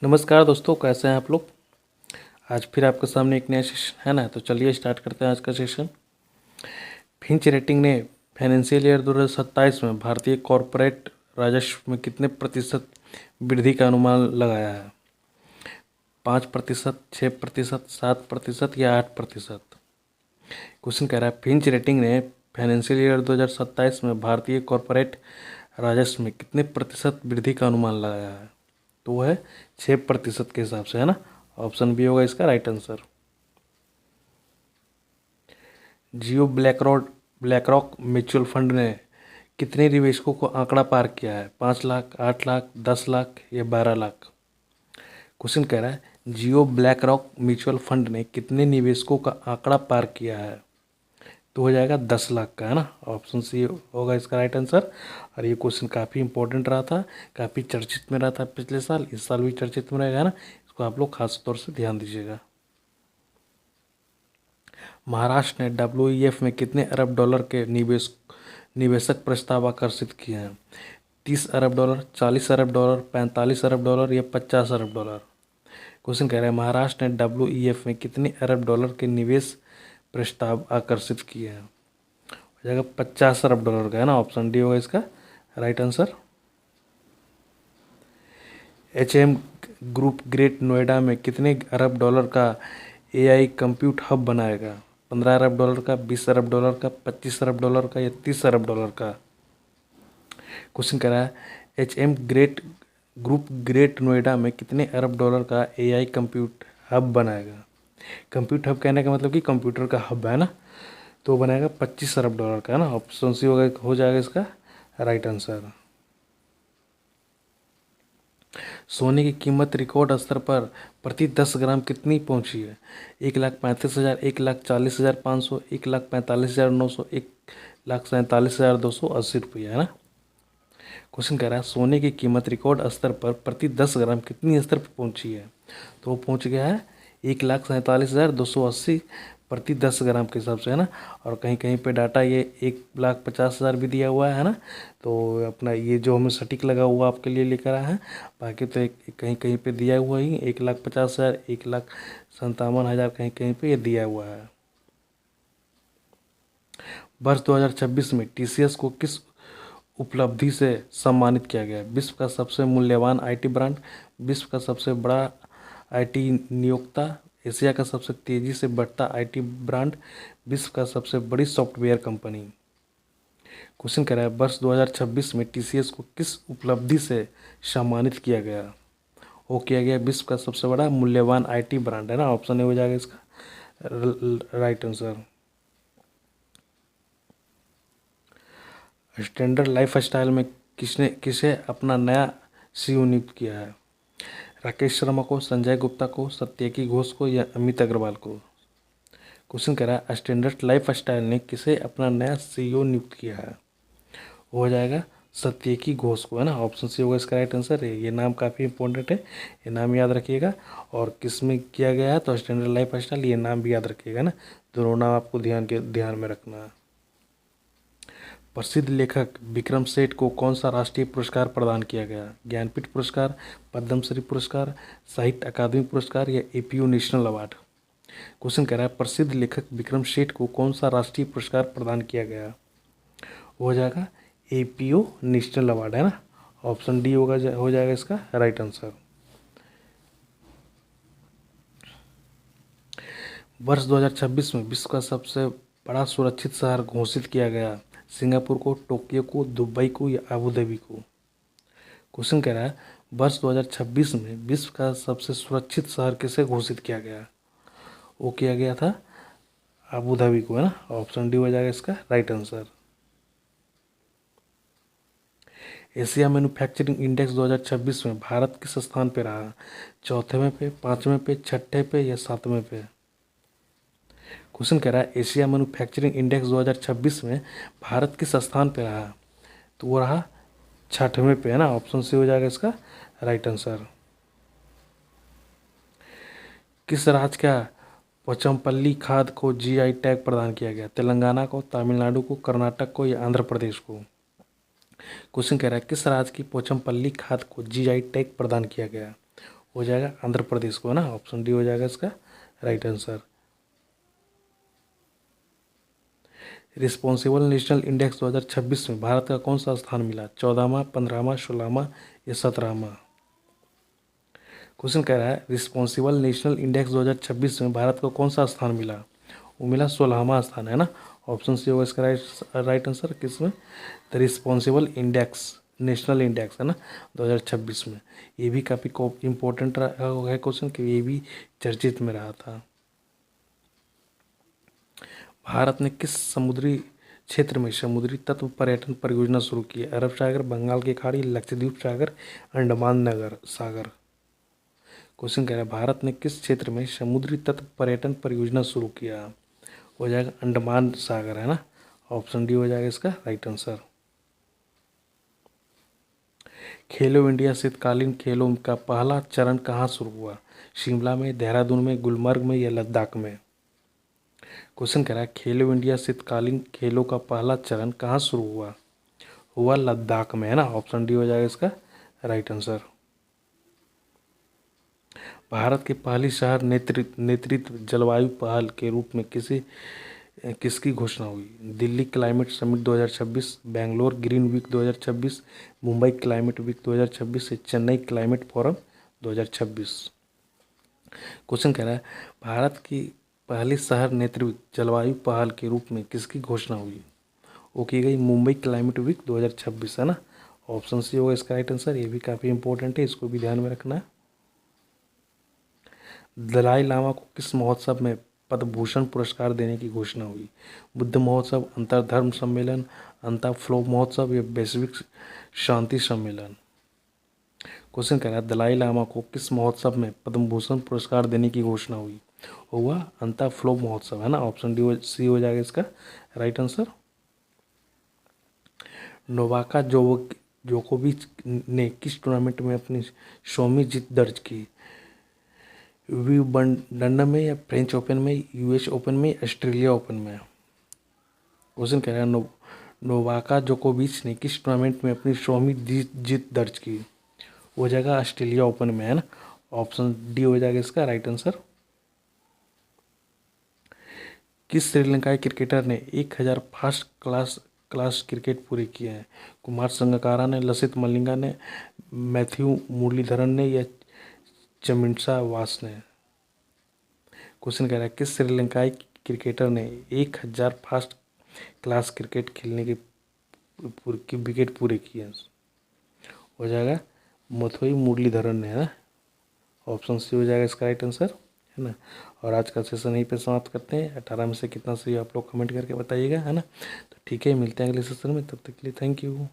नमस्कार दोस्तों, कैसे हैं आप लोग। आज फिर आपके सामने एक नया सेशन है ना, तो चलिए स्टार्ट करते हैं आज का सेशन। फिंच रेटिंग ने फाइनेंशियल ईयर 2027 में भारतीय कॉरपोरेट राजस्व में कितने प्रतिशत वृद्धि का अनुमान लगाया है? 5%, 6%, 7% या 8%? क्वेश्चन कह रहा है फिंच रेटिंग ने फाइनेंशियल ईयर 2027 में भारतीय कॉरपोरेट राजस्व में कितने प्रतिशत वृद्धि का अनुमान लगाया है? तो वो है 6% के हिसाब से, है ना। ऑप्शन बी होगा इसका राइट आंसर। जियो ब्लैक रॉक म्यूचुअल फंड ने कितने निवेशकों को आंकड़ा पार किया है? 5 लाख, 8 लाख, 10 लाख या 12 लाख? क्वेश्चन कह रहा है जियो ब्लैक रॉक म्यूचुअल फंड ने कितने निवेशकों का आंकड़ा पार किया है? तो हो जाएगा 10 लाख का, है ना। ऑप्शन सी होगा इसका राइट आंसर। और ये क्वेश्चन काफ़ी इंपॉर्टेंट रहा था, काफ़ी चर्चित में रहा था पिछले साल, इस साल भी चर्चित में रहेगा, है ना। इसको आप लोग खास तौर से ध्यान दीजिएगा। महाराष्ट्र ने WEF में कितने अरब डॉलर के निवेशक प्रस्ताव आकर्षित किए हैं? 30 अरब डॉलर, 40 अरब डॉलर, 45 अरब डॉलर या 50 अरब डॉलर? क्वेश्चन कह रहा है महाराष्ट्र ने WEF में कितने अरब डॉलर के निवेश प्रस्ताव आकर्षित किए हैं? हो जाएगा 50 अरब डॉलर का, है ना। ऑप्शन डी होगा इसका right answer. HM group great Noida में कितने अरब डॉलर का AI कंप्यूट हब बनाएगा? 15 अरब डॉलर का, 20 अरब डॉलर का, 25 अरब डॉलर का या 30 अरब डॉलर का? क्वेश्चन कह रहा है HM ग्रुप ग्रेट नोएडा में कितने अरब डॉलर का AI कंप्यूट हब बनाएगा? कंप्यूट हब कहने का मतलब कि कंप्यूटर का हब, है ना। तो बनाएगा 25 अरब डॉलर का, है ना। ऑप्शन सी हो जाएगा इसका राइट आंसर। सोने की कीमत रिकॉर्ड स्तर पर प्रति 10 ग्राम कितनी पहुंची है? 1,35,000, 1,40,500, 1,45,900, 1,47,280 रुपया, है ना। क्वेश्चन कह रहा है सोने की कीमत रिकॉर्ड स्तर पर प्रति 10 ग्राम कितनी स्तर पर पहुंची है? तो वो पहुंच गया है 1,47,280 प्रति 10 ग्राम के हिसाब से, है ना। और कहीं कहीं पे डाटा ये 1,50,000 भी दिया हुआ है ना। तो अपना ये जो हमें सटीक लगा हुआ आपके लिए लेकर आया है। बाकी तो कहीं कहीं पे दिया हुआ ही 1,50,000, 1,57,000 कहीं कहीं पे ये दिया हुआ है। वर्ष 2026 में TCS को किस उपलब्धि से सम्मानित किया गया? विश्व का सबसे मूल्यवान IT ब्रांड, विश्व का सबसे बड़ा IT नियोक्ता, एशिया का सबसे तेजी से बढ़ता IT ब्रांड, विश्व का सबसे बड़ी सॉफ्टवेयर कंपनी? क्वेश्चन कह रहा है वर्ष 2026 में TCS को किस उपलब्धि से सम्मानित किया गया? वो किया गया विश्व का सबसे बड़ा मूल्यवान IT ब्रांड, है ना। ऑप्शन ए हो जाएगा इसका right answer. Standard life style में किसे अपना नया CEO नियुक्त किया है? राकेश शर्मा को, संजय गुप्ता को, सत्यकी घोष को या अमित अग्रवाल को? क्वेश्चन कह रहा है स्टैंडर्ड लाइफ स्टाइल ने किसे अपना नया CEO नियुक्त किया है? वो हो जाएगा सत्यकी घोष को, है ना। ऑप्शन सी होगा इसका राइट आंसर है। ये नाम काफ़ी इंपॉर्टेंट है, ये नाम याद रखिएगा। और किस में किया गया है? तो स्टैंडर्ड लाइफ स्टाइल, ये नाम भी याद रखिएगा ना। दोनों नाम आपको ध्यान में रखना है। प्रसिद्ध लेखक विक्रम सेठ को कौन सा राष्ट्रीय पुरस्कार प्रदान किया गया? ज्ञानपीठ पुरस्कार, पद्मश्री पुरस्कार, साहित्य अकादमी पुरस्कार या APO नेशनल अवार्ड? क्वेश्चन कह रहा है प्रसिद्ध लेखक विक्रम सेठ को कौन सा राष्ट्रीय पुरस्कार प्रदान किया गया? वो हो जाएगा APO नेशनल अवार्ड, है ना। ऑप्शन डी हो जाएगा इसका राइट आंसर। वर्ष 2026 में विश्व का सबसे बड़ा सुरक्षित शहर घोषित किया गया? सिंगापुर को, टोक्यो को, दुबई को या अबू धाबी को? क्वेश्चन कह रहा है वर्ष 2026 में विश्व का सबसे सुरक्षित शहर किसे घोषित किया गया? वो किया गया था अबू धाबी को, है ना। ऑप्शन डी हो जाएगा इसका right answer. Asia manufacturing index 2026 में भारत किस स्थान पे रहा? चौथेवें पे, पाँचवें पे, छठे पे या सातवें पे? क्वेश्चन कह रहा है एशिया मैन्युफैक्चरिंग इंडेक्स 2026 में भारत किस स्थान पे रहा? तो वो रहा 6वें पे, है ना। ऑप्शन सी हो जाएगा इसका राइट आंसर। किस राज्य का पोचमपल्ली खाद को GI टैग प्रदान किया गया? तेलंगाना को, तमिलनाडु को, कर्नाटक को या आंध्र प्रदेश को? क्वेश्चन कह रहा है किस राज्य की पोचमपल्ली खाद को GI टैग प्रदान किया गया? हो जाएगा आंध्र प्रदेश को, है ना। ऑप्शन डी हो जाएगा इसका right answer. Responsible national index 2026 में भारत का कौन सा स्थान मिला? 14वां, 15वां, 16वां या 17वां? क्वेश्चन कह रहा है रिस्पॉन्सिबल नेशनल इंडेक्स 2026 में भारत को कौन सा स्थान मिला? वो मिला 16वां स्थान, है ना। ऑप्शन सी होगा इसका राइट आंसर किसमें? The responsible index, national index, है ना, 2026 में। ये भी काफ़ी इम्पोर्टेंट है क्वेश्चन, कि ये भी चर्चित में रहा था। भारत ने किस समुद्री क्षेत्र में समुद्री तत्व पर्यटन परियोजना शुरू की है? अरब सागर, बंगाल की खाड़ी, लक्षद्वीप सागर, अंडमान नगर सागर? क्वेश्चन कह रहा है भारत ने किस क्षेत्र में समुद्री तट पर्यटन परियोजना शुरू किया? हो जाएगा अंडमान सागर, है ना। ऑप्शन डी हो जाएगा इसका राइट आंसर। खेलो इंडिया शीतकालीन खेलों का पहला चरण कहाँ शुरू हुआ? शिमला में, देहरादून में, गुलमर्ग में या लद्दाख में? क्वेश्चन कह रहा है खेलो इंडिया शीतकालीन खेलों का पहला चरण कहाँ शुरू हुआ? हुआ लद्दाख में, है ना। ऑप्शन डी हो जाएगा इसका राइट आंसर। भारत के पहली शहर नेतृत्व जलवायु पहल के रूप में किसकी घोषणा हुई? Delhi climate summit 2026, Bangalore green week 2026, Mumbai climate week 2026 या चेन्नई क्लाइमेट फोरम 2026? क्वेश्चन कह रहा है भारत की पहली शहर नेतृत्व जलवायु पहल के रूप में किसकी घोषणा हुई? वो की गई मुंबई क्लाइमेट वीक 2026, है ना। ऑप्शन सी होगा इसका राइट आंसर। ये भी काफ़ी इंपॉर्टेंट है, इसको भी ध्यान में रखना है। दलाई लामा को किस महोत्सव में पद्म भूषण पुरस्कार देने की घोषणा हुई? बुद्ध महोत्सव, अंतरधर्म सम्मेलन, अंतर फ्लो महोत्सव या वैश्विक शांति सम्मेलन? क्वेश्चन कह रहा है दलाई लामा को किस महोत्सव में पद्म भूषण पुरस्कार देने की घोषणा हुई? हुआ अंतर फ्लो महोत्सव, है ना। ऑप्शन डी सी हो जाएगा इसका राइट आंसर। नोवाका जोकोविच ने किस टूर्नामेंट में अपनी 100वीं जीत दर्ज की? विंबलडन में या फ्रेंच ओपन में, यूएस ओपन में, ऑस्ट्रेलिया ओपन में? क्वेश्चन कह रहा है नोवाका जोकोविच ने किस टूर्नामेंट में अपनी 100वीं जीत दर्ज की? हो जाएगा ऑस्ट्रेलिया ओपन में, है ना। ऑप्शन डी हो जाएगा इसका राइट आंसर। किस श्रीलंकाई क्रिकेटर ने 1000 फर्स्ट क्लास क्रिकेट पूरे किए हैं? कुमार संगकारा ने, लसित मलिंगा ने, मैथ्यू मुरलीधरन ने या चमिंसा वास ने? क्वेश्चन कह रहा है किस श्रीलंकाई क्रिकेटर ने 1000 फर्स्ट क्लास क्रिकेट खेलने के विकेट पूरे किए हैं? हो जाएगा मैथ्यू मुरलीधरन ने, है ना। ऑप्शन सी हो जाएगा इसका राइट आंसर, है ना। और आज का सेशन यहीं पे समाप्त करते हैं। 18 में से कितना सही आप लोग कमेंट करके बताइएगा, है ना। तो ठीक है, मिलते हैं अगले सेशन में, तब तक के लिए थैंक यू।